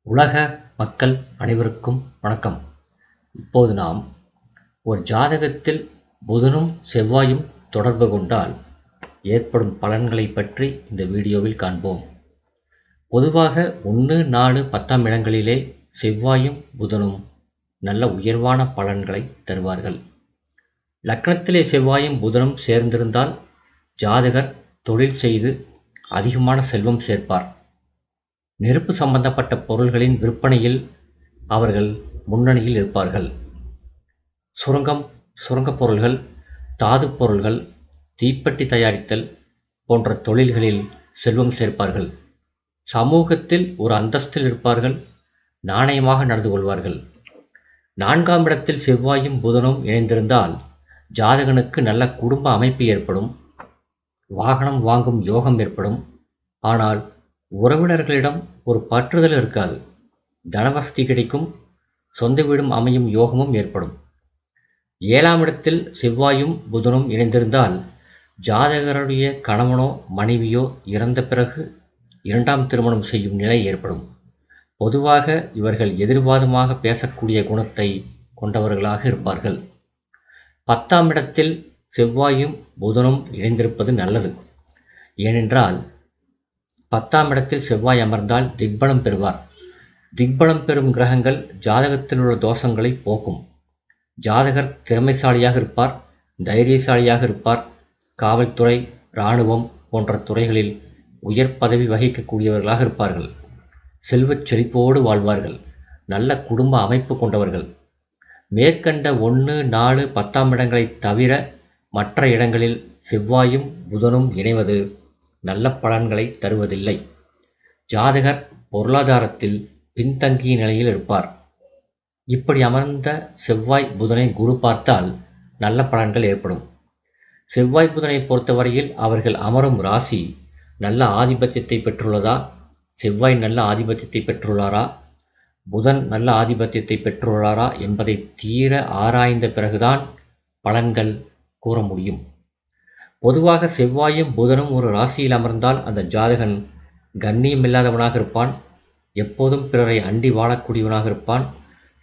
உலக மக்கள் அனைவருக்கும் வணக்கம். இப்போது நாம் ஒரு ஜாதகத்தில் புதனும் செவ்வாயும் தொடர்பு கொண்டால் ஏற்படும் பலன்களை பற்றி இந்த வீடியோவில் காண்போம். பொதுவாக 1, 4, 10ஆம் இடங்களிலே செவ்வாயும் புதனும் நல்ல உயர்வான பலன்களை தருவார்கள். லக்னத்திலே செவ்வாயும் புதனும் சேர்ந்திருந்தால் ஜாதகர் தொழில் செய்து அதிகமான செல்வம் சேர்ப்பார். நெருப்பு சம்பந்தப்பட்ட பொருள்களின் விற்பனையில் அவர்கள் முன்னணியில் இருப்பார்கள். சுரங்கப் பொருள்கள், தாது பொருள்கள், தீப்பெட்டி தயாரித்தல் போன்ற தொழில்களில் செல்வம் சேர்ப்பார்கள். சமூகத்தில் ஒரு அந்தஸ்தில் இருப்பார்கள். நாணயமாக நடந்து கொள்வார்கள். 4ஆம் இடத்தில் செவ்வாயும் புதனும் இணைந்திருந்தால் ஜாதகனுக்கு நல்ல குடும்ப அமைப்பு ஏற்படும். வாகனம் வாங்கும் யோகம் ஏற்படும். ஆனால் உறவினர்களிடம் ஒரு பற்றுதல் இருக்காது. தனவசதி கிடைக்கும். சொந்த வீடும் அமையும் யோகமும் ஏற்படும். 7ஆம் இடத்தில் செவ்வாயும் புதனும் இணைந்திருந்தால் ஜாதகருடைய கணவனோ மனைவியோ இறந்த பிறகு 2ஆம் திருமணம் செய்யும் நிலை ஏற்படும். பொதுவாக இவர்கள் எதிர்வாதமாக பேசக்கூடிய குணத்தை கொண்டவர்களாக இருப்பார்கள். 10ஆம் இடத்தில் செவ்வாயும் புதனும் இணைந்திருப்பது நல்லது. ஏனென்றால் 10ஆம் இடத்தில் செவ்வாய் அமர்ந்தால் திக்பலம் பெறுவார். திக்பலம் பெறும் கிரகங்கள் ஜாதகத்தில் உள்ள தோஷங்களை போக்கும். ஜாதகர் திறமைசாலியாக இருப்பார். தைரியசாலியாக இருப்பார். காவல்துறை, இராணுவம் போன்ற துறைகளில் உயர் பதவி வகிக்கக்கூடியவர்களாக இருப்பார்கள். செல்வச் செழிப்போடு வாழ்வார்கள். நல்ல குடும்ப அமைப்பு கொண்டவர்கள். மேற்கண்ட 1, 4, 10ஆம் இடங்களை தவிர மற்ற இடங்களில் செவ்வாயும் புதனும் இணைவது நல்ல பலன்களை தருவதில்லை. ஜாதகர் பொருளாதாரத்தில் பின்தங்கிய நிலையில் இருப்பார். இப்படி அமர்ந்த செவ்வாய் புதனை குரு பார்த்தால் நல்ல பலன்கள் ஏற்படும். செவ்வாய் புதனை பொறுத்தவரையில் அவர்கள் அமரும் ராசி நல்ல ஆதிபத்தியத்தை பெற்றுள்ளதா, செவ்வாய் நல்ல ஆதிபத்தியத்தை பெற்றுள்ளாரா, புதன் நல்ல ஆதிபத்தியத்தை பெற்றுள்ளாரா என்பதை தீர ஆராய்ந்த பிறகுதான் பலன்கள் கூற முடியும். பொதுவாக செவ்வாயும் புதனும் ஒரு ராசியில் அமர்ந்தால் அந்த ஜாதகன் கண்ணியமில்லாதவனாக இருப்பான். எப்போதும் பிறரை அண்டி வாழக்கூடியவனாக இருப்பான்.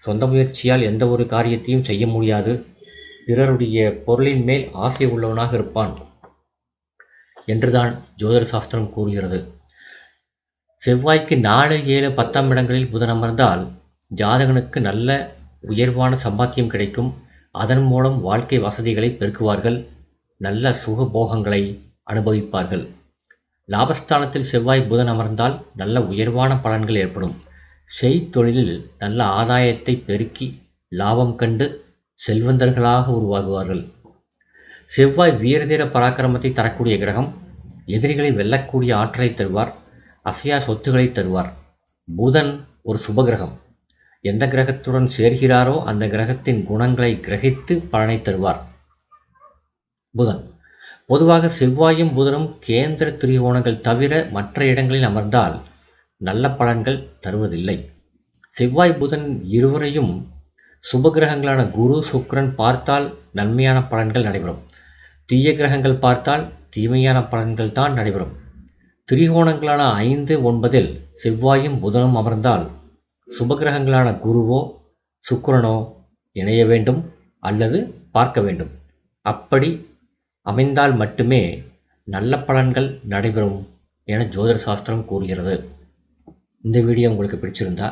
சொந்த முயற்சியால் எந்த ஒரு காரியத்தையும் செய்ய முடியாது. பிறருடைய பொருளின் மேல் ஆசை உள்ளவனாக இருப்பான் என்றுதான் ஜோதிட சாஸ்திரம் கூறுகிறது. செவ்வாய்க்கு 4, 7, 10ஆம் இடங்களில் புதன் அமர்ந்தால் ஜாதகனுக்கு நல்ல உயர்வான சம்பாத்தியம் கிடைக்கும். அதன் மூலம் வாழ்க்கை வசதிகளை பெருக்குவார்கள். நல்ல சுகபோகங்களை அனுபவிப்பார்கள். லாபஸ்தானத்தில் செவ்வாய் புதன் அமர்ந்தால் நல்ல உயர்வான பலன்கள் ஏற்படும். செய்தொழிலில் நல்ல ஆதாயத்தை பெருக்கி லாபம் கண்டு செல்வந்தர்களாக உருவாகுவார்கள். செவ்வாய் வீரதீர பராக்கிரமத்தை தரக்கூடிய கிரகம். எதிரிகளை வெல்லக்கூடிய ஆற்றலை தருவார். அசையா சொத்துக்களை தருவார். புதன் ஒரு சுபகிரகம். எந்த கிரகத்துடன் சேர்கிறாரோ அந்த கிரகத்தின் குணங்களை கிரகித்து பலனை தருவார். புதன் பொதுவாக செவ்வாயும் புதனும் கேந்திர திரிகோணங்கள் தவிர மற்ற இடங்களில் அமர்ந்தால் நல்ல பலன்கள் தருவதில்லை. செவ்வாய் புதன் இருவரையும் சுபகிரகங்களான குரு, சுக்கிரன் பார்த்தால் நன்மையான பலன்கள் நடைபெறும். தீய கிரகங்கள் பார்த்தால் தீமையான பலன்கள் தான் நடைபெறும். திரிகோணங்களான 5, 9இல் செவ்வாயும் புதனும் அமர்ந்தால் சுபகிரகங்களான குருவோ சுக்கிரனோ இணைய வேண்டும் அல்லது பார்க்க வேண்டும். அப்படி அமைந்தால் மட்டுமே நல்ல பலன்கள் நடைபெறும் என ஜோதிட சாஸ்திரம் கூறுகிறது. இந்த வீடியோ உங்களுக்கு பிடிச்சிருந்தா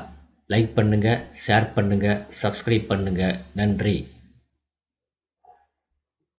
லைக் பண்ணுங்கள், ஷேர் பண்ணுங்கள், சப்ஸ்கிரைப் பண்ணுங்கள். நன்றி.